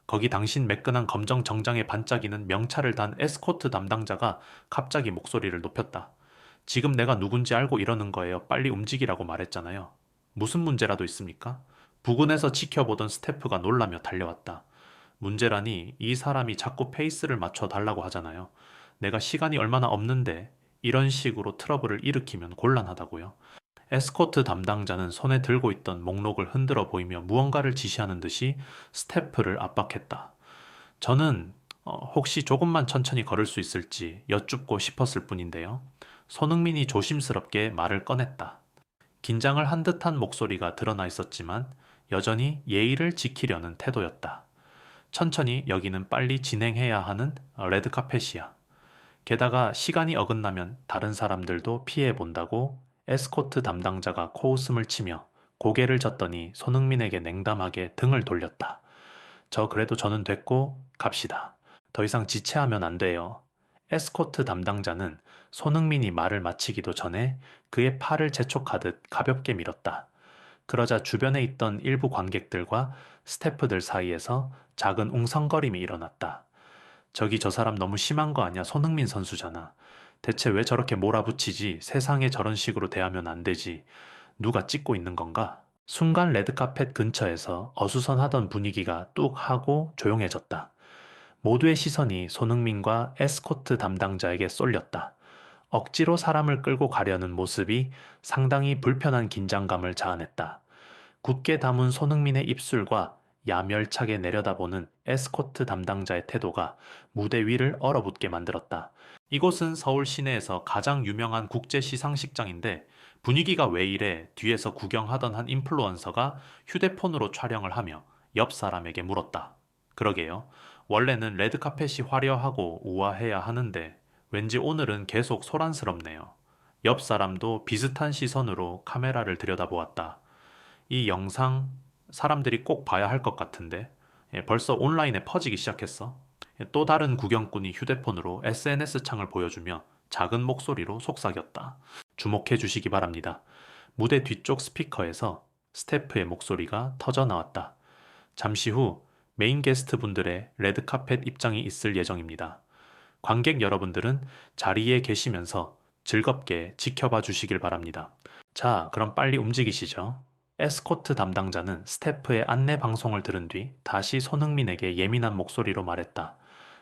거기 당신 매끈한 검정 정장에 반짝이는 명찰을 단 에스코트 담당자가 갑자기 목소리를 높였다. 지금 내가 누군지 알고 이러는 거예요. 빨리 움직이라고 말했잖아요. 무슨 문제라도 있습니까? 부근에서 지켜보던 스태프가 놀라며 달려왔다. 문제라니 이 사람이 자꾸 페이스를 맞춰 달라고 하잖아요. 내가 시간이 얼마나 없는데 이런 식으로 트러블을 일으키면 곤란하다고요. 에스코트 담당자는 손에 들고 있던 목록을 흔들어 보이며 무언가를 지시하는 듯이 스태프를 압박했다. 저는 혹시 조금만 천천히 걸을 수 있을지 여쭙고 싶었을 뿐인데요. 손흥민이 조심스럽게 말을 꺼냈다. 긴장을 한 듯한 목소리가 드러나 있었지만 여전히 예의를 지키려는 태도였다. 천천히 여기는 빨리 진행해야 하는 레드카펫이야. 게다가 시간이 어긋나면 다른 사람들도 피해 본다고 에스코트 담당자가 코웃음을 치며 고개를 젓더니 손흥민에게 냉담하게 등을 돌렸다. 그래도 저는 됐고 갑시다. 더 이상 지체하면 안 돼요. 에스코트 담당자는 손흥민이 말을 마치기도 전에 그의 팔을 재촉하듯 가볍게 밀었다. 그러자 주변에 있던 일부 관객들과 스태프들 사이에서 작은 웅성거림이 일어났다. 저기 저 사람 너무 심한 거 아니야? 손흥민 선수잖아. 대체 왜 저렇게 몰아붙이지? 세상에 저런 식으로 대하면 안 되지. 누가 찍고 있는 건가? 순간 레드카펫 근처에서 어수선하던 분위기가 뚝 하고 조용해졌다. 모두의 시선이 손흥민과 에스코트 담당자에게 쏠렸다. 억지로 사람을 끌고 가려는 모습이 상당히 불편한 긴장감을 자아냈다. 굳게 담은 손흥민의 입술과 야멸차게 내려다보는 에스코트 담당자의 태도가 무대 위를 얼어붙게 만들었다. 이곳은 서울 시내에서 가장 유명한 국제 시상식장인데 분위기가 왜 이래 뒤에서 구경하던 한 인플루언서가 휴대폰으로 촬영을 하며 옆 사람에게 물었다. 그러게요. 원래는 레드카펫이 화려하고 우아해야 하는데 왠지 오늘은 계속 소란스럽네요. 옆 사람도 비슷한 시선으로 카메라를 들여다보았다. 이 영상 사람들이 꼭 봐야 할 것 같은데 벌써 온라인에 퍼지기 시작했어. 또 다른 구경꾼이 휴대폰으로 SNS 창을 보여주며 작은 목소리로 속삭였다. 주목해 주시기 바랍니다. 무대 뒤쪽 스피커에서 스태프의 목소리가 터져 나왔다. 잠시 후 메인 게스트 분들의 레드카펫 입장이 있을 예정입니다. 관객 여러분들은 자리에 계시면서 즐겁게 지켜봐 주시길 바랍니다. 자, 그럼 빨리 움직이시죠. 에스코트 담당자는 스태프의 안내 방송을 들은 뒤 다시 손흥민에게 예민한 목소리로 말했다.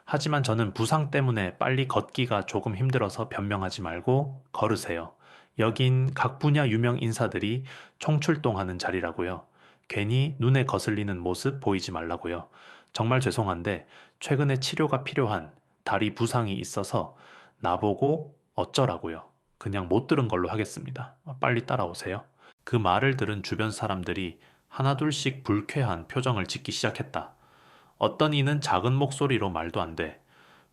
하지만 저는 부상 때문에 빨리 걷기가 조금 힘들어서 변명하지 말고 걸으세요. 여긴 각 분야 유명 인사들이 총출동하는 자리라고요. 괜히 눈에 거슬리는 모습 보이지 말라고요. 정말 죄송한데 최근에 치료가 필요한 다리 부상이 있어서 나보고 어쩌라고요. 그냥 못 들은 걸로 하겠습니다. 빨리 따라오세요. 그 말을 들은 주변 사람들이 하나둘씩 불쾌한 표정을 짓기 시작했다. 어떤 이는 작은 목소리로 말도 안 돼.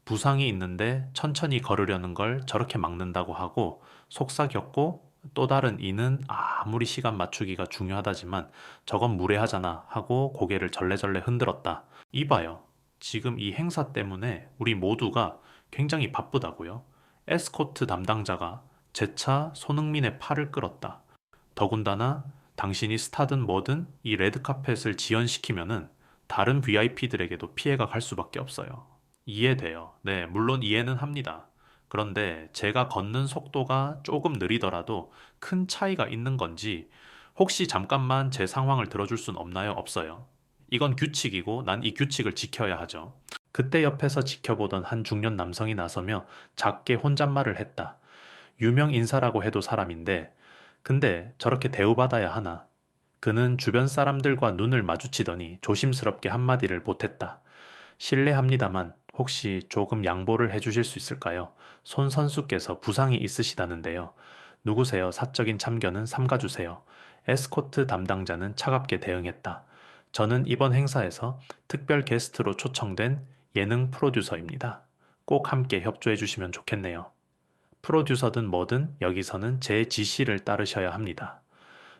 부상이 있는데 천천히 걸으려는 걸 저렇게 막는다고 하고 속삭였고 또 다른 이는 아무리 시간 맞추기가 중요하다지만 저건 무례하잖아 하고 고개를 절레절레 흔들었다. 이봐요. 지금 이 행사 때문에 우리 모두가 굉장히 바쁘다고요. 에스코트 담당자가 재차 손흥민의 팔을 끌었다. 더군다나 당신이 스타든 뭐든 이 레드카펫을 지연시키면은 다른 VIP들에게도 피해가 갈 수밖에 없어요. 이해돼요. 네, 물론 이해는 합니다. 그런데 제가 걷는 속도가 조금 느리더라도 큰 차이가 있는 건지 혹시 잠깐만 제 상황을 들어줄 순 없나요? 없어요. 이건 규칙이고 난 이 규칙을 지켜야 하죠. 그때 옆에서 지켜보던 한 중년 남성이 나서며 작게 혼잣말을 했다. 유명 인사라고 해도 사람인데 근데 저렇게 대우받아야 하나? 그는 주변 사람들과 눈을 마주치더니 조심스럽게 한마디를 보탰다. 실례합니다만 혹시 조금 양보를 해주실 수 있을까요? 손 선수께서 부상이 있으시다는데요. 누구세요? 사적인 참견은 삼가주세요. 에스코트 담당자는 차갑게 대응했다. 저는 이번 행사에서 특별 게스트로 초청된 예능 프로듀서입니다. 꼭 함께 협조해 주시면 좋겠네요. 프로듀서든 뭐든 여기서는 제 지시를 따르셔야 합니다.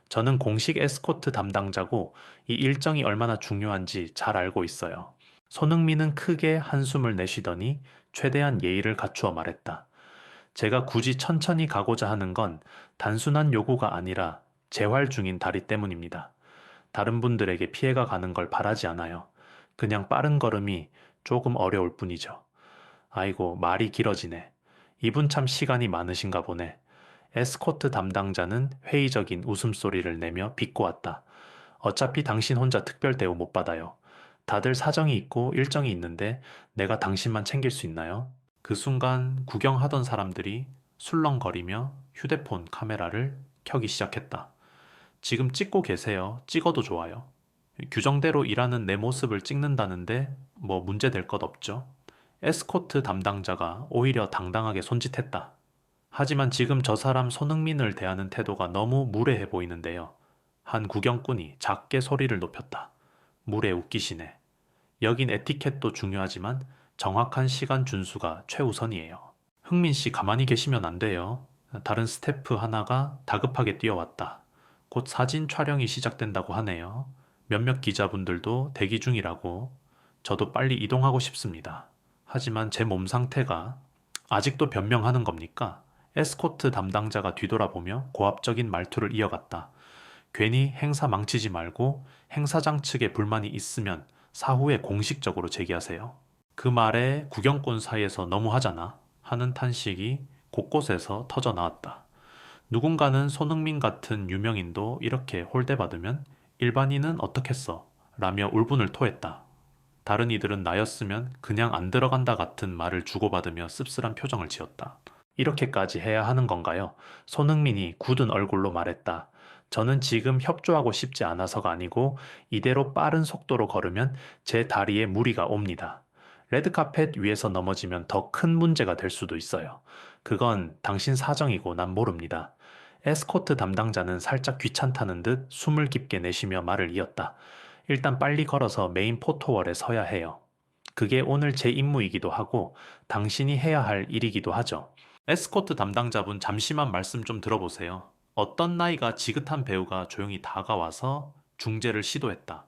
저는 공식 에스코트 담당자고 이 일정이 얼마나 중요한지 잘 알고 있어요. 손흥민은 크게 한숨을 내쉬더니 최대한 예의를 갖추어 말했다. 제가 굳이 천천히 가고자 하는 건 단순한 요구가 아니라 재활 중인 다리 때문입니다. 다른 분들에게 피해가 가는 걸 바라지 않아요. 그냥 빠른 걸음이 조금 어려울 뿐이죠. 아이고, 말이 길어지네. 이분 참 시간이 많으신가 보네. 에스코트 담당자는 회의적인 웃음소리를 내며 비꼬았다. 어차피 당신 혼자 특별 대우 못 받아요. 다들 사정이 있고 일정이 있는데 내가 당신만 챙길 수 있나요? 그 순간 구경하던 사람들이 술렁거리며 휴대폰 카메라를 켜기 시작했다. 지금 찍고 계세요. 찍어도 좋아요. 규정대로 일하는 내 모습을 찍는다는데 뭐 문제될 것 없죠. 에스코트 담당자가 오히려 당당하게 손짓했다. 하지만 지금 저 사람 손흥민을 대하는 태도가 너무 무례해 보이는데요. 한 구경꾼이 작게 소리를 높였다. 무례 웃기시네. 여긴 에티켓도 중요하지만 정확한 시간 준수가 최우선이에요. 흥민 씨 가만히 계시면 안 돼요. 다른 스태프 하나가 다급하게 뛰어왔다. 곧 사진 촬영이 시작된다고 하네요. 몇몇 기자분들도 대기 중이라고. 저도 빨리 이동하고 싶습니다. 하지만 제 몸 상태가 아직도 변명하는 겁니까? 에스코트 담당자가 뒤돌아보며 고압적인 말투를 이어갔다. 괜히 행사 망치지 말고 행사장 측에 불만이 있으면 사후에 공식적으로 제기하세요. 그 말에 구경꾼 사이에서 너무하잖아 하는 탄식이 곳곳에서 터져 나왔다. 누군가는 손흥민 같은 유명인도 이렇게 홀대받으면 일반인은 어떻겠어? 라며 울분을 토했다. 다른 이들은 나였으면 그냥 안 들어간다 같은 말을 주고받으며 씁쓸한 표정을 지었다. 이렇게까지 해야 하는 건가요? 손흥민이 굳은 얼굴로 말했다. 저는 지금 협조하고 싶지 않아서가 아니고 이대로 빠른 속도로 걸으면 제 다리에 무리가 옵니다. 레드카펫 위에서 넘어지면 더 큰 문제가 될 수도 있어요. 그건 당신 사정이고 난 모릅니다. 에스코트 담당자는 살짝 귀찮다는 듯 숨을 깊게 내쉬며 말을 이었다. 일단 빨리 걸어서 메인 포토월에 서야 해요. 그게 오늘 제 임무이기도 하고 당신이 해야 할 일이기도 하죠. 에스코트 담당자분 잠시만 말씀 좀 들어보세요. 어떤 나이가 지긋한 배우가 조용히 다가와서 중재를 시도했다.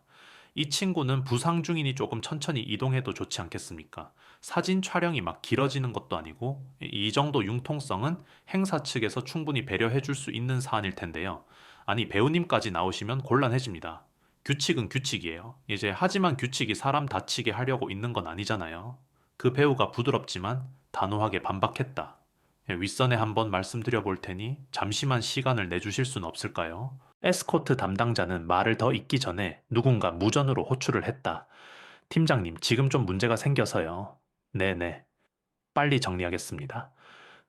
이 친구는 부상 중이니 조금 천천히 이동해도 좋지 않겠습니까? 사진 촬영이 막 길어지는 것도 아니고 이 정도 융통성은 행사 측에서 충분히 배려해 줄 수 있는 사안일 텐데요. 아니 배우님까지 나오시면 곤란해집니다. 규칙은 규칙이에요. 이제 하지만 규칙이 사람 다치게 하려고 있는 건 아니잖아요. 그 배우가 부드럽지만 단호하게 반박했다. 윗선에 한번 말씀드려 볼 테니 잠시만 시간을 내주실 수는 없을까요? 에스코트 담당자는 말을 더 잇기 전에 누군가 무전으로 호출을 했다. 팀장님, 지금 좀 문제가 생겨서요. 네네. 빨리 정리하겠습니다.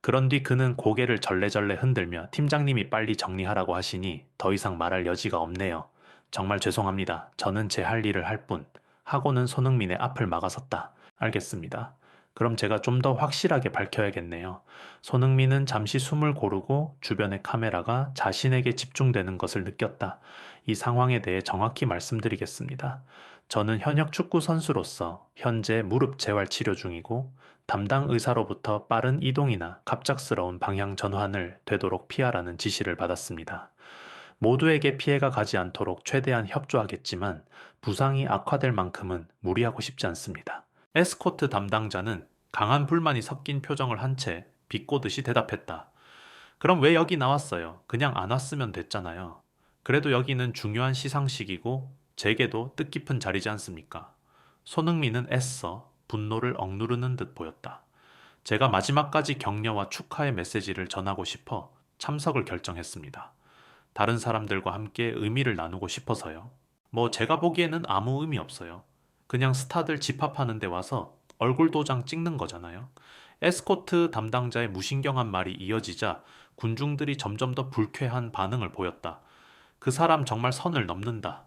그런 뒤 그는 고개를 절레절레 흔들며 팀장님이 빨리 정리하라고 하시니 더 이상 말할 여지가 없네요. 정말 죄송합니다. 저는 제 할 일을 할 뿐. 하고는 손흥민의 앞을 막아섰다. 알겠습니다. 그럼 제가 좀 더 확실하게 밝혀야겠네요. 손흥민은 잠시 숨을 고르고 주변의 카메라가 자신에게 집중되는 것을 느꼈다. 이 상황에 대해 정확히 말씀드리겠습니다. 저는 현역 축구 선수로서 현재 무릎 재활 치료 중이고 담당 의사로부터 빠른 이동이나 갑작스러운 방향 전환을 되도록 피하라는 지시를 받았습니다. 모두에게 피해가 가지 않도록 최대한 협조하겠지만 부상이 악화될 만큼은 무리하고 싶지 않습니다. 에스코트 담당자는 강한 불만이 섞인 표정을 한 채 비꼬듯이 대답했다. 그럼 왜 여기 나왔어요? 그냥 안 왔으면 됐잖아요. 그래도 여기는 중요한 시상식이고 제게도 뜻깊은 자리지 않습니까? 손흥민은 애써 분노를 억누르는 듯 보였다. 제가 마지막까지 격려와 축하의 메시지를 전하고 싶어 참석을 결정했습니다. 다른 사람들과 함께 의미를 나누고 싶어서요. 뭐 제가 보기에는 아무 의미 없어요. 그냥 스타들 집합하는 데 와서 얼굴 도장 찍는 거잖아요. 에스코트 담당자의 무신경한 말이 이어지자 군중들이 점점 더 불쾌한 반응을 보였다. 그 사람 정말 선을 넘는다.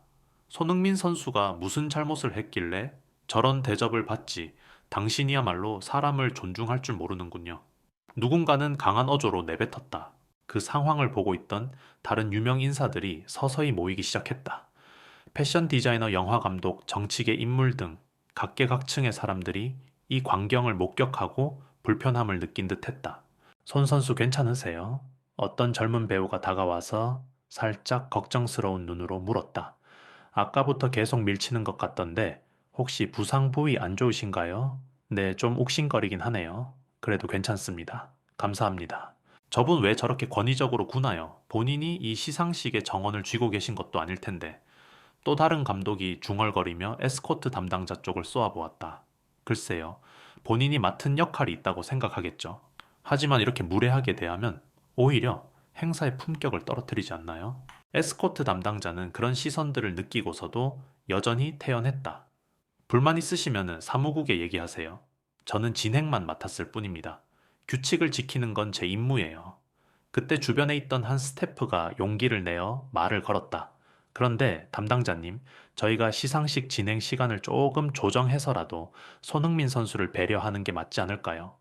손흥민 선수가 무슨 잘못을 했길래 저런 대접을 받지? 당신이야말로 사람을 존중할 줄 모르는군요. 누군가는 강한 어조로 내뱉었다. 그 상황을 보고 있던 다른 유명 인사들이 서서히 모이기 시작했다. 패션 디자이너, 영화 감독, 정치계 인물 등 각계각층의 사람들이 이 광경을 목격하고 불편함을 느낀 듯 했다. 손 선수 괜찮으세요? 어떤 젊은 배우가 다가와서 살짝 걱정스러운 눈으로 물었다. 아까부터 계속 밀치는 것 같던데 혹시 부상 부위 안 좋으신가요? 네, 좀 욱신거리긴 하네요. 그래도 괜찮습니다. 감사합니다. 저분 왜 저렇게 권위적으로 구나요? 본인이 이 시상식의 정언을 쥐고 계신 것도 아닐 텐데. 또 다른 감독이 중얼거리며 에스코트 담당자 쪽을 쏘아보았다. 글쎄요. 본인이 맡은 역할이 있다고 생각하겠죠. 하지만 이렇게 무례하게 대하면 오히려 행사의 품격을 떨어뜨리지 않나요? 에스코트 담당자는 그런 시선들을 느끼고서도 여전히 태연했다. 불만 있으시면 사무국에 얘기하세요. 저는 진행만 맡았을 뿐입니다. 규칙을 지키는 건 제 임무예요. 그때 주변에 있던 한 스태프가 용기를 내어 말을 걸었다. 그런데 담당자님, 저희가 시상식 진행 시간을 조금 조정해서라도 손흥민 선수를 배려하는 게 맞지 않을까요?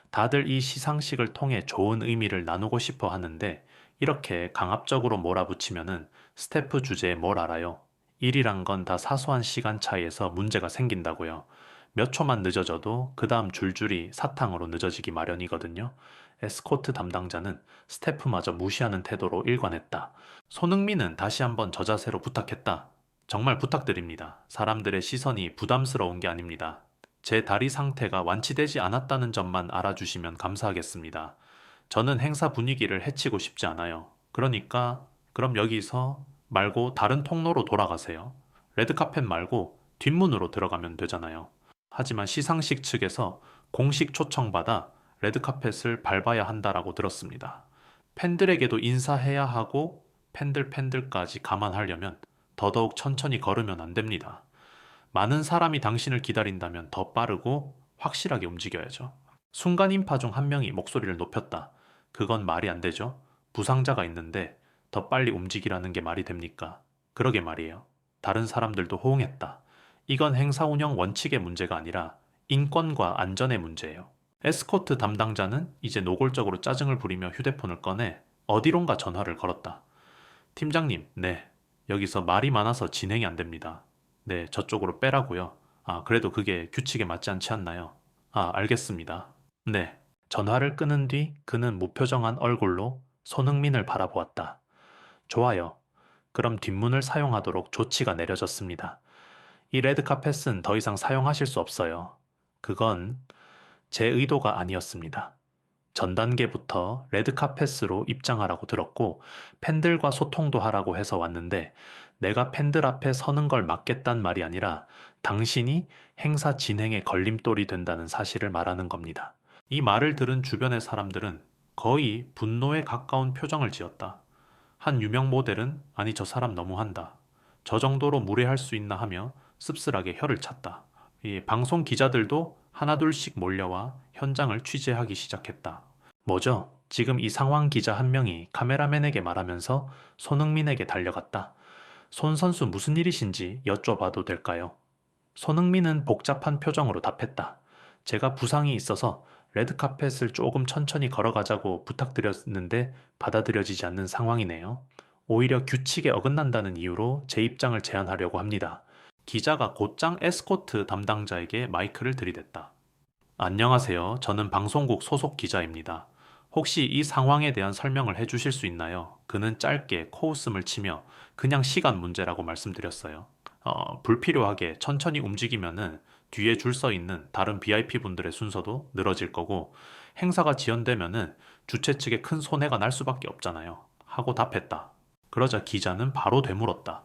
다들 이 시상식을 통해 좋은 의미를 나누고 싶어 하는데 이렇게 강압적으로 몰아붙이면은 스태프 주제에 뭘 알아요? 일이란 건 다 사소한 시간 차이에서 문제가 생긴다고요. 몇 초만 늦어져도 그 다음 줄줄이 사탕으로 늦어지기 마련이거든요. 에스코트 담당자는 스태프마저 무시하는 태도로 일관했다. 손흥민은 다시 한번 저 자세로 부탁했다. 정말 부탁드립니다. 사람들의 시선이 부담스러운 게 아닙니다. 제 다리 상태가 완치되지 않았다는 점만 알아주시면 감사하겠습니다. 저는 행사 분위기를 해치고 싶지 않아요. 그러니까 그럼 여기서 말고 다른 통로로 돌아가세요. 레드카펫 말고 뒷문으로 들어가면 되잖아요. 하지만 시상식 측에서 공식 초청받아 레드카펫을 밟아야 한다라고 들었습니다. 팬들에게도 인사해야 하고 팬들까지 감안하려면 더더욱 천천히 걸으면 안 됩니다. 많은 사람이 당신을 기다린다면 더 빠르고 확실하게 움직여야죠. 순간 인파 중 한 명이 목소리를 높였다. 그건 말이 안 되죠. 부상자가 있는데 더 빨리 움직이라는 게 말이 됩니까? 그러게 말이에요. 다른 사람들도 호응했다. 이건 행사 운영 원칙의 문제가 아니라 인권과 안전의 문제예요. 에스코트 담당자는 이제 노골적으로 짜증을 부리며 휴대폰을 꺼내 어디론가 전화를 걸었다. 팀장님, 네. 여기서 말이 많아서 진행이 안 됩니다. 네, 저쪽으로 빼라고요. 아, 그래도 그게 규칙에 맞지 않지 않나요? 아, 알겠습니다. 네. 전화를 끊은 뒤 그는 무표정한 얼굴로 손흥민을 바라보았다. 좋아요. 그럼 뒷문을 사용하도록 조치가 내려졌습니다. 이 레드카펫은 더 이상 사용하실 수 없어요. 그건 제 의도가 아니었습니다. 전 단계부터 레드카펫으로 입장하라고 들었고 팬들과 소통도 하라고 해서 왔는데 내가 팬들 앞에 서는 걸 막겠단 말이 아니라 당신이 행사 진행에 걸림돌이 된다는 사실을 말하는 겁니다. 이 말을 들은 주변의 사람들은 거의 분노에 가까운 표정을 지었다. 한 유명 모델은 아니 저 사람 너무한다. 저 정도로 무례할 수 있나 하며 씁쓸하게 혀를 찼다. 이 방송 기자들도 하나둘씩 몰려와 현장을 취재하기 시작했다. 뭐죠? 지금 이 상황 기자 한 명이 카메라맨에게 말하면서 손흥민에게 달려갔다. 손 선수 무슨 일이신지 여쭤봐도 될까요? 손흥민은 복잡한 표정으로 답했다. 제가 부상이 있어서 레드카펫을 조금 천천히 걸어가자고 부탁드렸는데 받아들여지지 않는 상황이네요. 오히려 규칙에 어긋난다는 이유로 제 입장을 제안하려고 합니다. 기자가 곧장 에스코트 담당자에게 마이크를 들이댔다. 안녕하세요. 저는 방송국 소속 기자입니다. 혹시 이 상황에 대한 설명을 해주실 수 있나요? 그는 짧게 코웃음을 치며 그냥 시간 문제라고 말씀드렸어요. 불필요하게 천천히 움직이면은 뒤에 줄 서 있는 다른 VIP 분들의 순서도 늘어질 거고 행사가 지연되면은 주최 측에 큰 손해가 날 수밖에 없잖아요. 하고 답했다. 그러자 기자는 바로 되물었다.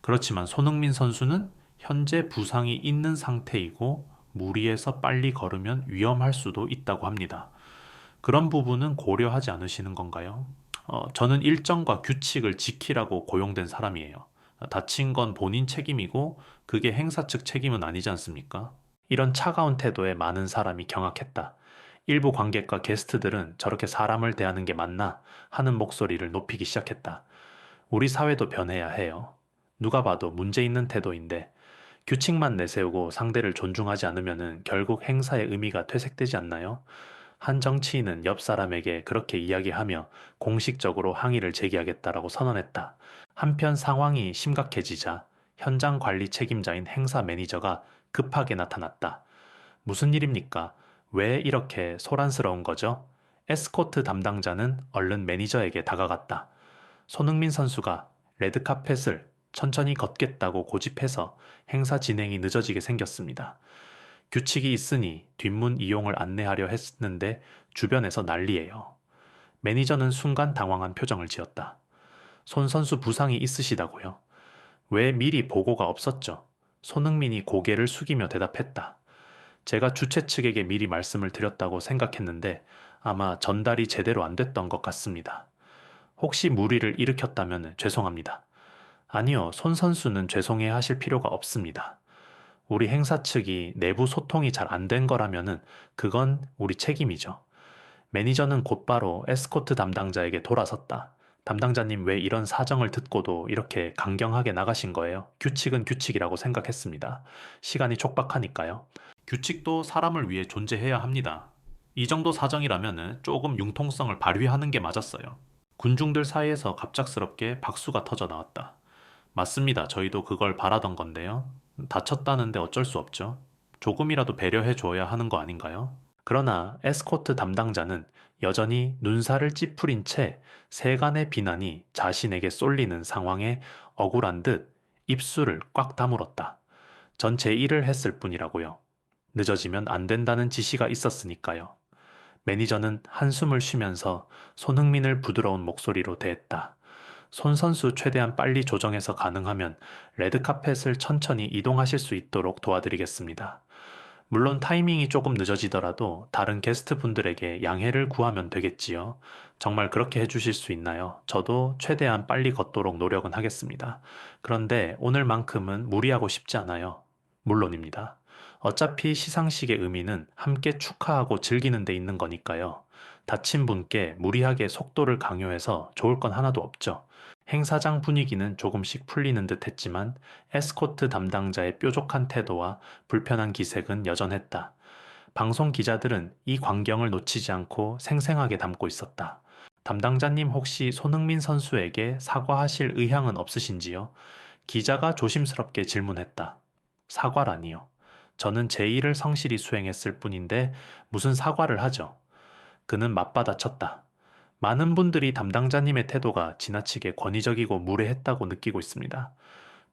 그렇지만 손흥민 선수는 현재 부상이 있는 상태이고 무리해서 빨리 걸으면 위험할 수도 있다고 합니다. 그런 부분은 고려하지 않으시는 건가요? 저는 일정과 규칙을 지키라고 고용된 사람이에요. 다친 건 본인 책임이고 그게 행사 측 책임은 아니지 않습니까? 이런 차가운 태도에 많은 사람이 경악했다. 일부 관객과 게스트들은 저렇게 사람을 대하는 게 맞나 하는 목소리를 높이기 시작했다. 우리 사회도 변해야 해요. 누가 봐도 문제 있는 태도인데 규칙만 내세우고 상대를 존중하지 않으면 결국 행사의 의미가 퇴색되지 않나요? 한 정치인은 옆 사람에게 그렇게 이야기하며 공식적으로 항의를 제기하겠다라고 선언했다. 한편 상황이 심각해지자 현장 관리 책임자인 행사 매니저가 급하게 나타났다. 무슨 일입니까? 왜 이렇게 소란스러운 거죠? 에스코트 담당자는 얼른 매니저에게 다가갔다. 손흥민 선수가 레드카펫을 천천히 걷겠다고 고집해서 행사 진행이 늦어지게 생겼습니다. 규칙이 있으니 뒷문 이용을 안내하려 했는데 주변에서 난리예요. 매니저는 순간 당황한 표정을 지었다. 손 선수 부상이 있으시다고요? 왜 미리 보고가 없었죠? 손흥민이 고개를 숙이며 대답했다. 제가 주최 측에게 미리 말씀을 드렸다고 생각했는데 아마 전달이 제대로 안 됐던 것 같습니다. 혹시 무리를 일으켰다면 죄송합니다. 아니요, 손 선수는 죄송해 하실 필요가 없습니다. 우리 행사 측이 내부 소통이 잘 안 된 거라면은 그건 우리 책임이죠. 매니저는 곧바로 에스코트 담당자에게 돌아섰다. 담당자님 왜 이런 사정을 듣고도 이렇게 강경하게 나가신 거예요? 규칙은 규칙이라고 생각했습니다. 시간이 촉박하니까요. 규칙도 사람을 위해 존재해야 합니다. 이 정도 사정이라면 조금 융통성을 발휘하는 게 맞았어요. 군중들 사이에서 갑작스럽게 박수가 터져 나왔다. 맞습니다. 저희도 그걸 바라던 건데요. 다쳤다는데 어쩔 수 없죠. 조금이라도 배려해 줘야 하는 거 아닌가요? 그러나 에스코트 담당자는 여전히 눈살을 찌푸린 채 세간의 비난이 자신에게 쏠리는 상황에 억울한 듯 입술을 꽉 다물었다. 전 제 일을 했을 뿐이라고요. 늦어지면 안 된다는 지시가 있었으니까요. 매니저는 한숨을 쉬면서 손흥민을 부드러운 목소리로 대했다. 손 선수 최대한 빨리 조정해서 가능하면 레드카펫을 천천히 이동하실 수 있도록 도와드리겠습니다. 물론 타이밍이 조금 늦어지더라도 다른 게스트 분들에게 양해를 구하면 되겠지요. 정말 그렇게 해주실 수 있나요? 저도 최대한 빨리 걷도록 노력은 하겠습니다. 그런데 오늘만큼은 무리하고 싶지 않아요. 물론입니다. 어차피 시상식의 의미는 함께 축하하고 즐기는 데 있는 거니까요. 다친 분께 무리하게 속도를 강요해서 좋을 건 하나도 없죠. 행사장 분위기는 조금씩 풀리는 듯 했지만 에스코트 담당자의 뾰족한 태도와 불편한 기색은 여전했다. 방송 기자들은 이 광경을 놓치지 않고 생생하게 담고 있었다. 담당자님 혹시 손흥민 선수에게 사과하실 의향은 없으신지요? 기자가 조심스럽게 질문했다. 사과라니요. 저는 제 일을 성실히 수행했을 뿐인데 무슨 사과를 하죠? 그는 맞받아쳤다. 많은 분들이 담당자님의 태도가 지나치게 권위적이고 무례했다고 느끼고 있습니다.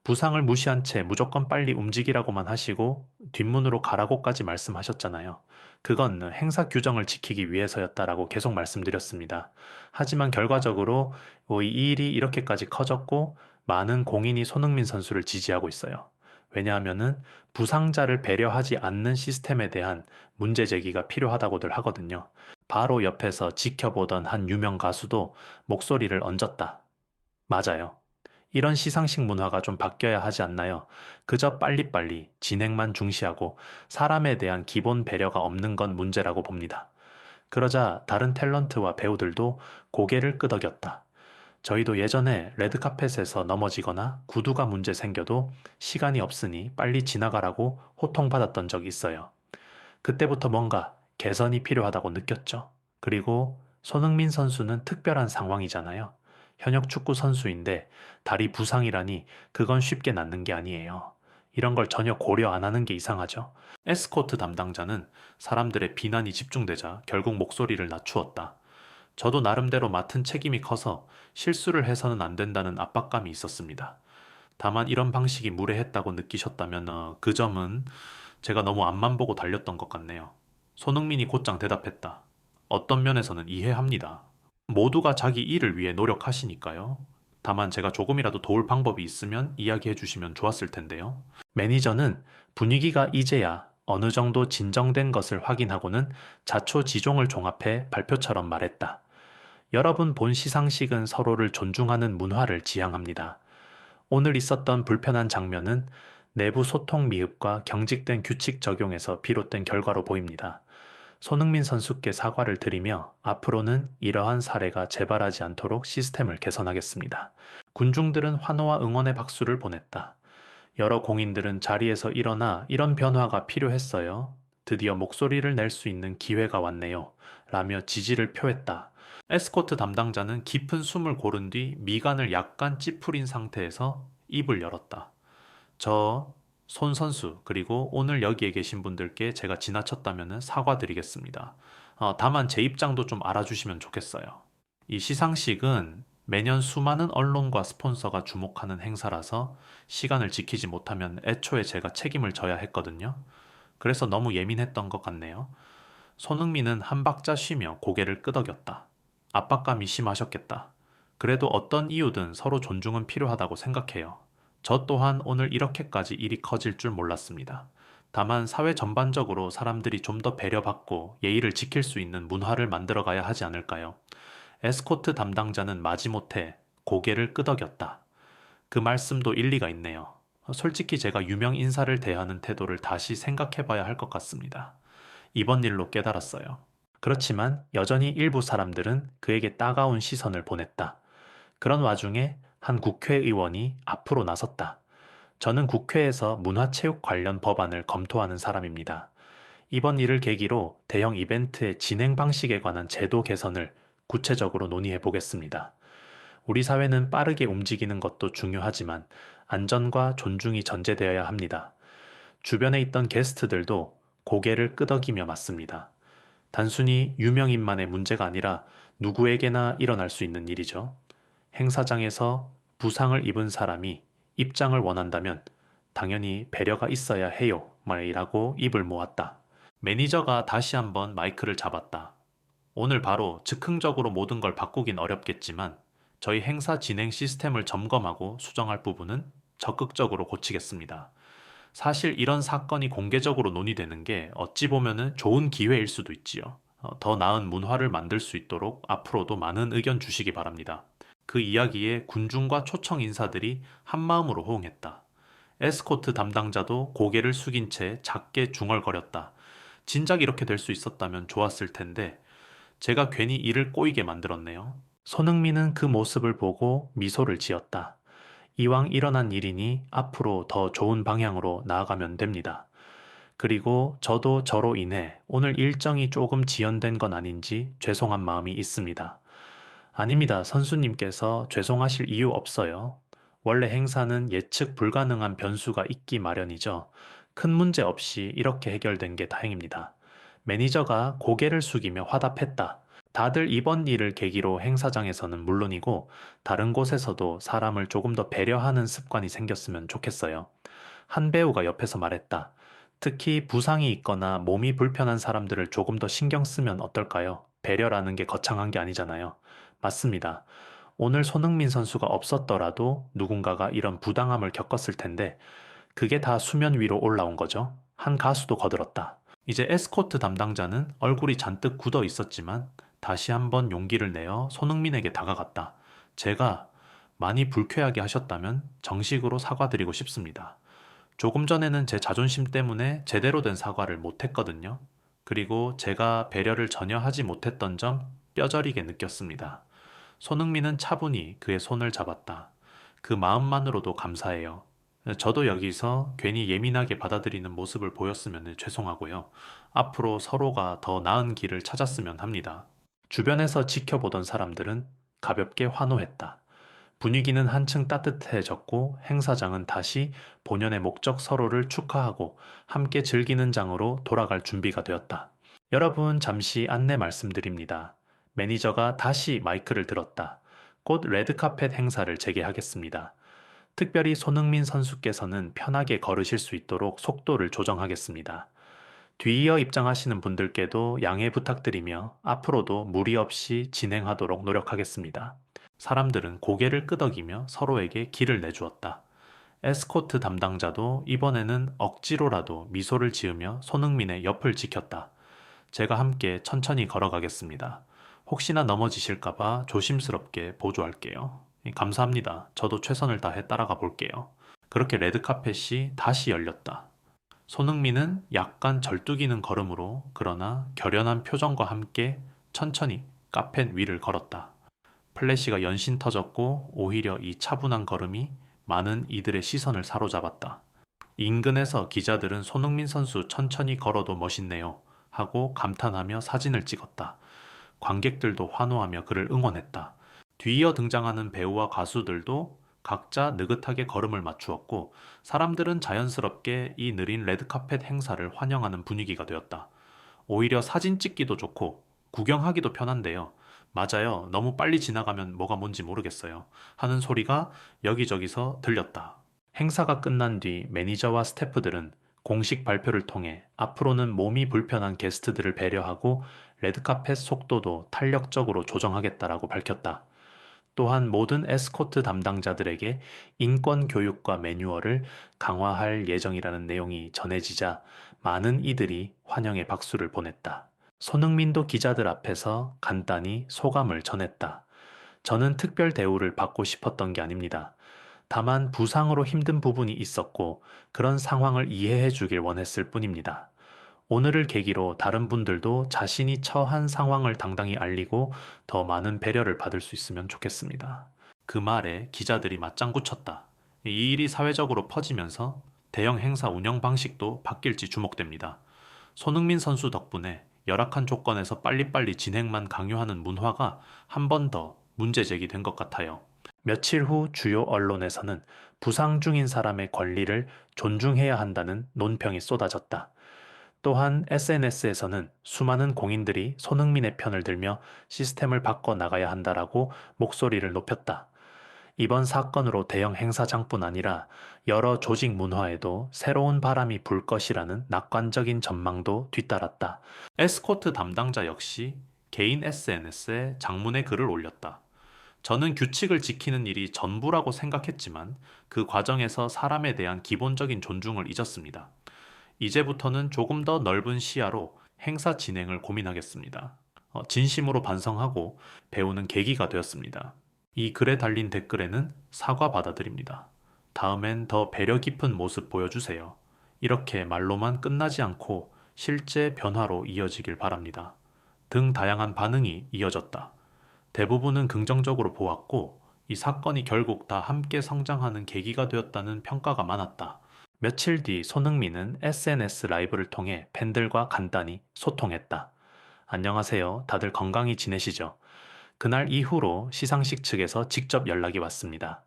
부상을 무시한 채 무조건 빨리 움직이라고만 하시고 뒷문으로 가라고까지 말씀하셨잖아요. 그건 행사 규정을 지키기 위해서였다라고 계속 말씀드렸습니다. 하지만 결과적으로 이 일이 이렇게까지 커졌고 많은 공인이 손흥민 선수를 지지하고 있어요. 왜냐하면은 부상자를 배려하지 않는 시스템에 대한 문제 제기가 필요하다고들 하거든요. 바로 옆에서 지켜보던 한 유명 가수도 목소리를 얹었다. 맞아요. 이런 시상식 문화가 좀 바뀌어야 하지 않나요? 그저 빨리빨리 진행만 중시하고 사람에 대한 기본 배려가 없는 건 문제라고 봅니다. 그러자 다른 탤런트와 배우들도 고개를 끄덕였다. 저희도 예전에 레드카펫에서 넘어지거나 구두가 문제 생겨도 시간이 없으니 빨리 지나가라고 호통받았던 적이 있어요. 그때부터 뭔가 개선이 필요하다고 느꼈죠. 그리고 손흥민 선수는 특별한 상황이잖아요. 현역 축구 선수인데 다리 부상이라니 그건 쉽게 낫는 게 아니에요. 이런 걸 전혀 고려 안 하는 게 이상하죠. 에스코트 담당자는 사람들의 비난이 집중되자 결국 목소리를 낮추었다. 저도 나름대로 맡은 책임이 커서 실수를 해서는 안 된다는 압박감이 있었습니다. 다만 이런 방식이 무례했다고 느끼셨다면 그 점은 제가 너무 앞만 보고 달렸던 것 같네요. 손흥민이 곧장 대답했다. 어떤 면에서는 이해합니다. 모두가 자기 일을 위해 노력하시니까요. 다만 제가 조금이라도 도울 방법이 있으면 이야기해 주시면 좋았을 텐데요. 매니저는 분위기가 이제야 어느 정도 진정된 것을 확인하고는 자초지종을 종합해 발표처럼 말했다. 여러분 본 시상식은 서로를 존중하는 문화를 지향합니다. 오늘 있었던 불편한 장면은 내부 소통 미흡과 경직된 규칙 적용에서 비롯된 결과로 보입니다. 손흥민 선수께 사과를 드리며 앞으로는 이러한 사례가 재발하지 않도록 시스템을 개선하겠습니다. 군중들은 환호와 응원의 박수를 보냈다. 여러 공인들은 자리에서 일어나 이런 변화가 필요했어요. 드디어 목소리를 낼 수 있는 기회가 왔네요. 라며 지지를 표했다. 에스코트 담당자는 깊은 숨을 고른 뒤 미간을 약간 찌푸린 상태에서 입을 열었다. 저, 손 선수, 그리고 오늘 여기에 계신 분들께 제가 지나쳤다면 사과드리겠습니다. 다만 제 입장도 좀 알아주시면 좋겠어요. 이 시상식은 매년 수많은 언론과 스폰서가 주목하는 행사라서 시간을 지키지 못하면 애초에 제가 책임을 져야 했거든요. 그래서 너무 예민했던 것 같네요. 손흥민은 한 박자 쉬며 고개를 끄덕였다. 압박감이 심하셨겠다. 그래도 어떤 이유든 서로 존중은 필요하다고 생각해요. 저 또한 오늘 이렇게까지 일이 커질 줄 몰랐습니다. 다만 사회 전반적으로 사람들이 좀 더 배려받고 예의를 지킬 수 있는 문화를 만들어가야 하지 않을까요? 에스코트 담당자는 마지못해 고개를 끄덕였다. 그 말씀도 일리가 있네요. 솔직히 제가 유명 인사를 대하는 태도를 다시 생각해봐야 할 것 같습니다. 이번 일로 깨달았어요. 그렇지만 여전히 일부 사람들은 그에게 따가운 시선을 보냈다. 그런 와중에 한 국회의원이 앞으로 나섰다. 저는 국회에서 문화체육 관련 법안을 검토하는 사람입니다. 이번 일을 계기로 대형 이벤트의 진행 방식에 관한 제도 개선을 구체적으로 논의해 보겠습니다. 우리 사회는 빠르게 움직이는 것도 중요하지만 안전과 존중이 전제되어야 합니다. 주변에 있던 게스트들도 고개를 끄덕이며 맞습니다. 단순히 유명인만의 문제가 아니라 누구에게나 일어날 수 있는 일이죠. 행사장에서 부상을 입은 사람이 입장을 원한다면 당연히 배려가 있어야 해요. 말이라고 입을 모았다. 매니저가 다시 한번 마이크를 잡았다. 오늘 바로 즉흥적으로 모든 걸 바꾸긴 어렵겠지만 저희 행사 진행 시스템을 점검하고 수정할 부분은 적극적으로 고치겠습니다. 사실 이런 사건이 공개적으로 논의되는 게 어찌 보면은 좋은 기회일 수도 있지요. 더 나은 문화를 만들 수 있도록 앞으로도 많은 의견 주시기 바랍니다. 그 이야기에 군중과 초청 인사들이 한마음으로 호응했다. 에스코트 담당자도 고개를 숙인 채 작게 중얼거렸다. 진작 이렇게 될 수 있었다면 좋았을 텐데 제가 괜히 일을 꼬이게 만들었네요. 손흥민은 그 모습을 보고 미소를 지었다. 이왕 일어난 일이니 앞으로 더 좋은 방향으로 나아가면 됩니다. 그리고 저도 저로 인해 오늘 일정이 조금 지연된 건 아닌지 죄송한 마음이 있습니다. 아닙니다. 선수님께서 죄송하실 이유 없어요. 원래 행사는 예측 불가능한 변수가 있기 마련이죠. 큰 문제 없이 이렇게 해결된 게 다행입니다. 매니저가 고개를 숙이며 화답했다. 다들 이번 일을 계기로 행사장에서는 물론이고 다른 곳에서도 사람을 조금 더 배려하는 습관이 생겼으면 좋겠어요. 한 배우가 옆에서 말했다. 특히 부상이 있거나 몸이 불편한 사람들을 조금 더 신경 쓰면 어떨까요? 배려라는 게 거창한 게 아니잖아요. 맞습니다. 오늘 손흥민 선수가 없었더라도 누군가가 이런 부당함을 겪었을 텐데 그게 다 수면 위로 올라온 거죠. 한 가수도 거들었다. 이제 에스코트 담당자는 얼굴이 잔뜩 굳어 있었지만 다시 한번 용기를 내어 손흥민에게 다가갔다. 제가 많이 불쾌하게 하셨다면 정식으로 사과드리고 싶습니다. 조금 전에는 제 자존심 때문에 제대로 된 사과를 못했거든요. 그리고 제가 배려를 전혀 하지 못했던 점 뼈저리게 느꼈습니다. 손흥민은 차분히 그의 손을 잡았다. 그 마음만으로도 감사해요. 저도 여기서 괜히 예민하게 받아들이는 모습을 보였으면 죄송하고요. 앞으로 서로가 더 나은 길을 찾았으면 합니다. 주변에서 지켜보던 사람들은 가볍게 환호했다. 분위기는 한층 따뜻해졌고 행사장은 다시 본연의 목적 서로를 축하하고 함께 즐기는 장으로 돌아갈 준비가 되었다. 여러분 잠시 안내 말씀드립니다. 매니저가 다시 마이크를 들었다. 곧 레드카펫 행사를 재개하겠습니다. 특별히 손흥민 선수께서는 편하게 걸으실 수 있도록 속도를 조정하겠습니다. 뒤이어 입장하시는 분들께도 양해 부탁드리며 앞으로도 무리 없이 진행하도록 노력하겠습니다. 사람들은 고개를 끄덕이며 서로에게 길을 내주었다. 에스코트 담당자도 이번에는 억지로라도 미소를 지으며 손흥민의 옆을 지켰다. 제가 함께 천천히 걸어가겠습니다. 혹시나 넘어지실까봐 조심스럽게 보조할게요. 감사합니다. 저도 최선을 다해 따라가 볼게요. 그렇게 레드카펫이 다시 열렸다. 손흥민은 약간 절뚝이는 걸음으로 그러나 결연한 표정과 함께 천천히 카펫 위를 걸었다. 플래시가 연신 터졌고 오히려 이 차분한 걸음이 많은 이들의 시선을 사로잡았다. 인근에서 기자들은 손흥민 선수 천천히 걸어도 멋있네요 하고 감탄하며 사진을 찍었다. 관객들도 환호하며 그를 응원했다. 뒤이어 등장하는 배우와 가수들도 각자 느긋하게 걸음을 맞추었고 사람들은 자연스럽게 이 느린 레드카펫 행사를 환영하는 분위기가 되었다. 오히려 사진 찍기도 좋고 구경하기도 편한데요. 맞아요. 너무 빨리 지나가면 뭐가 뭔지 모르겠어요. 하는 소리가 여기저기서 들렸다. 행사가 끝난 뒤 매니저와 스태프들은 공식 발표를 통해 앞으로는 몸이 불편한 게스트들을 배려하고 레드카펫 속도도 탄력적으로 조정하겠다라고 밝혔다. 또한 모든 에스코트 담당자들에게 인권 교육과 매뉴얼을 강화할 예정이라는 내용이 전해지자 많은 이들이 환영의 박수를 보냈다. 손흥민도 기자들 앞에서 간단히 소감을 전했다. 저는 특별 대우를 받고 싶었던 게 아닙니다. 다만 부상으로 힘든 부분이 있었고 그런 상황을 이해해 주길 원했을 뿐입니다. 오늘을 계기로 다른 분들도 자신이 처한 상황을 당당히 알리고 더 많은 배려를 받을 수 있으면 좋겠습니다. 그 말에 기자들이 맞장구 쳤다. 이 일이 사회적으로 퍼지면서 대형 행사 운영 방식도 바뀔지 주목됩니다. 손흥민 선수 덕분에 열악한 조건에서 빨리빨리 진행만 강요하는 문화가 한 번 더 문제 제기된 것 같아요. 며칠 후 주요 언론에서는 부상 중인 사람의 권리를 존중해야 한다는 논평이 쏟아졌다. 또한 SNS에서는 수많은 공인들이 손흥민의 편을 들며 시스템을 바꿔 나가야 한다라고 목소리를 높였다. 이번 사건으로 대형 행사장뿐 아니라 여러 조직 문화에도 새로운 바람이 불 것이라는 낙관적인 전망도 뒤따랐다. 에스코트 담당자 역시 개인 SNS에 장문의 글을 올렸다. 저는 규칙을 지키는 일이 전부라고 생각했지만 그 과정에서 사람에 대한 기본적인 존중을 잊었습니다. 이제부터는 조금 더 넓은 시야로 행사 진행을 고민하겠습니다. 진심으로 반성하고 배우는 계기가 되었습니다. 이 글에 달린 댓글에는 사과 받아드립니다. 다음엔 더 배려 깊은 모습 보여주세요. 이렇게 말로만 끝나지 않고 실제 변화로 이어지길 바랍니다. 등 다양한 반응이 이어졌다. 대부분은 긍정적으로 보았고 이 사건이 결국 다 함께 성장하는 계기가 되었다는 평가가 많았다. 며칠 뒤 손흥민은 SNS 라이브를 통해 팬들과 간단히 소통했다. 안녕하세요. 다들 건강히 지내시죠? 그날 이후로 시상식 측에서 직접 연락이 왔습니다.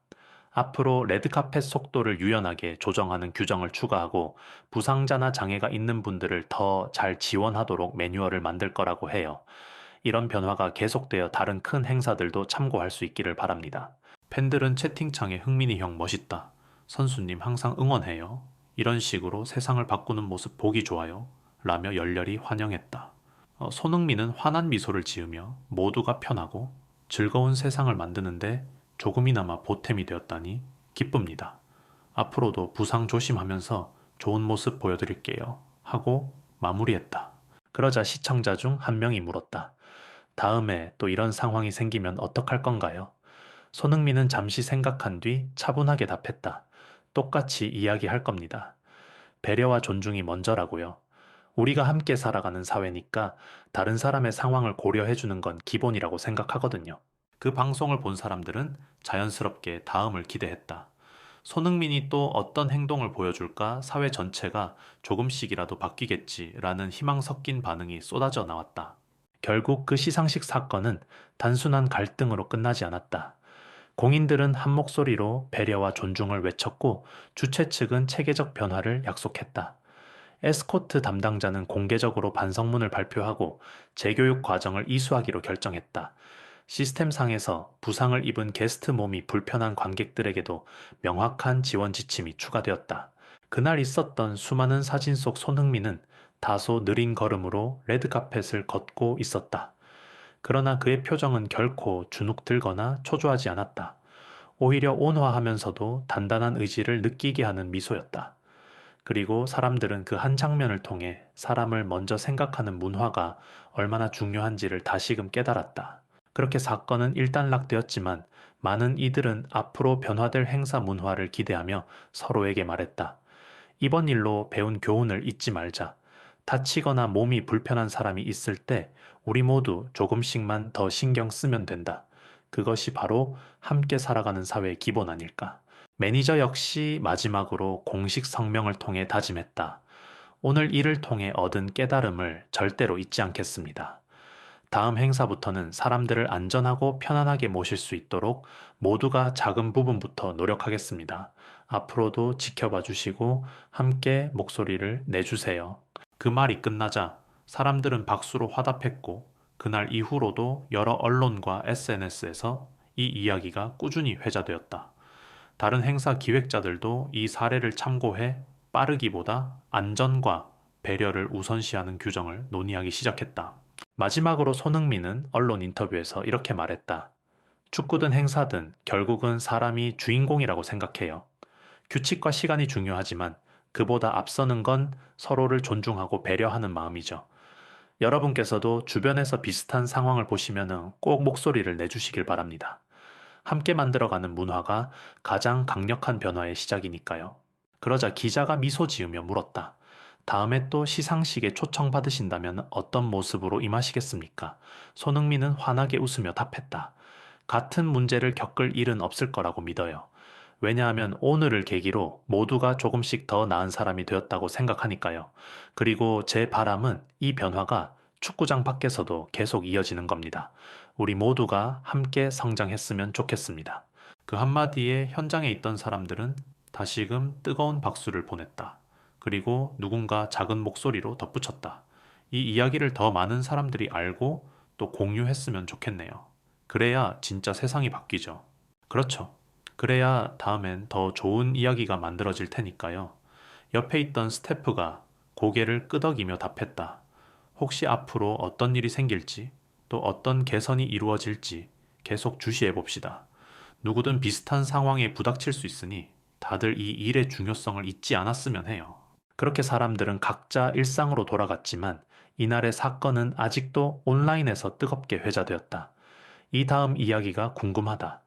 앞으로 레드카펫 속도를 유연하게 조정하는 규정을 추가하고 부상자나 장애가 있는 분들을 더 잘 지원하도록 매뉴얼을 만들 거라고 해요. 이런 변화가 계속되어 다른 큰 행사들도 참고할 수 있기를 바랍니다. 팬들은 채팅창에 흥민이 형 멋있다. 선수님 항상 응원해요. 이런 식으로 세상을 바꾸는 모습 보기 좋아요. 라며 열렬히 환영했다. 손흥민은 환한 미소를 지으며 모두가 편하고 즐거운 세상을 만드는데 조금이나마 보탬이 되었다니 기쁩니다. 앞으로도 부상 조심하면서 좋은 모습 보여드릴게요. 하고 마무리했다. 그러자 시청자 중 한 명이 물었다. 다음에 또 이런 상황이 생기면 어떡할 건가요? 손흥민은 잠시 생각한 뒤 차분하게 답했다. 똑같이 이야기할 겁니다. 배려와 존중이 먼저라고요. 우리가 함께 살아가는 사회니까 다른 사람의 상황을 고려해주는 건 기본이라고 생각하거든요. 그 방송을 본 사람들은 자연스럽게 다음을 기대했다. 손흥민이 또 어떤 행동을 보여줄까 사회 전체가 조금씩이라도 바뀌겠지라는 희망 섞인 반응이 쏟아져 나왔다. 결국 그 시상식 사건은 단순한 갈등으로 끝나지 않았다. 공인들은 한 목소리로 배려와 존중을 외쳤고 주최 측은 체계적 변화를 약속했다. 에스코트 담당자는 공개적으로 반성문을 발표하고 재교육 과정을 이수하기로 결정했다. 시스템상에서 부상을 입은 게스트 몸이 불편한 관객들에게도 명확한 지원 지침이 추가되었다. 그날 있었던 수많은 사진 속 손흥민은 다소 느린 걸음으로 레드카펫을 걷고 있었다. 그러나 그의 표정은 결코 주눅들거나 초조하지 않았다. 오히려 온화하면서도 단단한 의지를 느끼게 하는 미소였다. 그리고 사람들은 그 한 장면을 통해 사람을 먼저 생각하는 문화가 얼마나 중요한지를 다시금 깨달았다. 그렇게 사건은 일단락되었지만 많은 이들은 앞으로 변화될 행사 문화를 기대하며 서로에게 말했다. 이번 일로 배운 교훈을 잊지 말자. 다치거나 몸이 불편한 사람이 있을 때 우리 모두 조금씩만 더 신경 쓰면 된다. 그것이 바로 함께 살아가는 사회의 기본 아닐까. 매니저 역시 마지막으로 공식 성명을 통해 다짐했다. 오늘 일을 통해 얻은 깨달음을 절대로 잊지 않겠습니다. 다음 행사부터는 사람들을 안전하고 편안하게 모실 수 있도록 모두가 작은 부분부터 노력하겠습니다. 앞으로도 지켜봐 주시고 함께 목소리를 내주세요. 그 말이 끝나자 사람들은 박수로 화답했고 그날 이후로도 여러 언론과 SNS에서 이 이야기가 꾸준히 회자되었다. 다른 행사 기획자들도 이 사례를 참고해 빠르기보다 안전과 배려를 우선시하는 규정을 논의하기 시작했다. 마지막으로 손흥민은 언론 인터뷰에서 이렇게 말했다. 축구든 행사든 결국은 사람이 주인공이라고 생각해요. 규칙과 시간이 중요하지만 그보다 앞서는 건 서로를 존중하고 배려하는 마음이죠. 여러분께서도 주변에서 비슷한 상황을 보시면 꼭 목소리를 내주시길 바랍니다. 함께 만들어가는 문화가 가장 강력한 변화의 시작이니까요. 그러자 기자가 미소 지으며 물었다. 다음에 또 시상식에 초청받으신다면 어떤 모습으로 임하시겠습니까? 손흥민은 환하게 웃으며 답했다. 같은 문제를 겪을 일은 없을 거라고 믿어요. 왜냐하면 오늘을 계기로 모두가 조금씩 더 나은 사람이 되었다고 생각하니까요. 그리고 제 바람은 이 변화가 축구장 밖에서도 계속 이어지는 겁니다. 우리 모두가 함께 성장했으면 좋겠습니다. 그 한마디에 현장에 있던 사람들은 다시금 뜨거운 박수를 보냈다. 그리고 누군가 작은 목소리로 덧붙였다. 이 이야기를 더 많은 사람들이 알고 또 공유했으면 좋겠네요. 그래야 진짜 세상이 바뀌죠. 그렇죠. 그래야 다음엔 더 좋은 이야기가 만들어질 테니까요. 옆에 있던 스태프가 고개를 끄덕이며 답했다. 혹시 앞으로 어떤 일이 생길지, 또 어떤 개선이 이루어질지 계속 주시해 봅시다. 누구든 비슷한 상황에 부닥칠 수 있으니 다들 이 일의 중요성을 잊지 않았으면 해요. 그렇게 사람들은 각자 일상으로 돌아갔지만 이날의 사건은 아직도 온라인에서 뜨겁게 회자되었다. 이 다음 이야기가 궁금하다.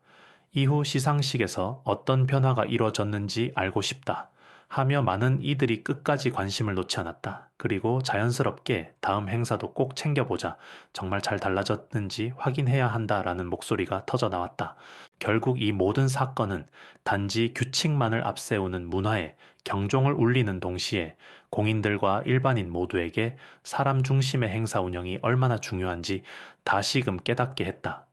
이후 시상식에서 어떤 변화가 이루어졌는지 알고 싶다. 하며 많은 이들이 끝까지 관심을 놓지 않았다. 그리고 자연스럽게 다음 행사도 꼭 챙겨보자. 정말 잘 달라졌는지 확인해야 한다라는 목소리가 터져 나왔다. 결국 이 모든 사건은 단지 규칙만을 앞세우는 문화에 경종을 울리는 동시에 공인들과 일반인 모두에게 사람 중심의 행사 운영이 얼마나 중요한지 다시금 깨닫게 했다.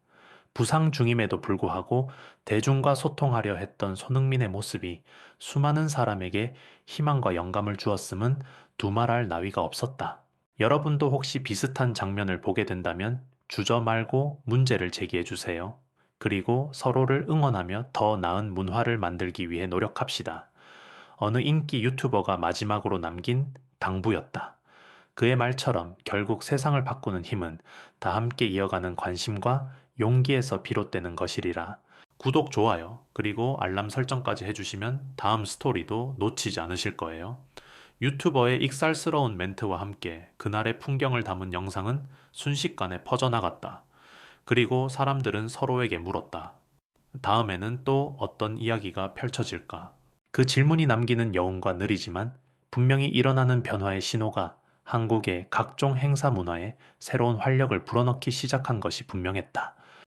부상 중임에도 불구하고 대중과 소통하려 했던 손흥민의 모습이 수많은 사람에게 희망과 영감을 주었음은 두말할 나위가 없었다. 여러분도 혹시 비슷한 장면을 보게 된다면 주저 말고 문제를 제기해 주세요. 그리고 서로를 응원하며 더 나은 문화를 만들기 위해 노력합시다. 어느 인기 유튜버가 마지막으로 남긴 당부였다. 그의 말처럼 결국 세상을 바꾸는 힘은 다 함께 이어가는 관심과 용기에서 비롯되는 것이리라. 구독, 좋아요, 그리고 알람 설정까지 해주시면 다음 스토리도 놓치지 않으실 거예요. 유튜버의 익살스러운 멘트와 함께 그날의 풍경을 담은 영상은 순식간에 퍼져나갔다. 그리고 사람들은 서로에게 물었다. 다음에는 또 어떤 이야기가 펼쳐질까? 그 질문이 남기는 여운과 느리지만 분명히 일어나는 변화의 신호가 한국의 각종 행사 문화에 새로운 활력을 불어넣기 시작한 것이 분명했다.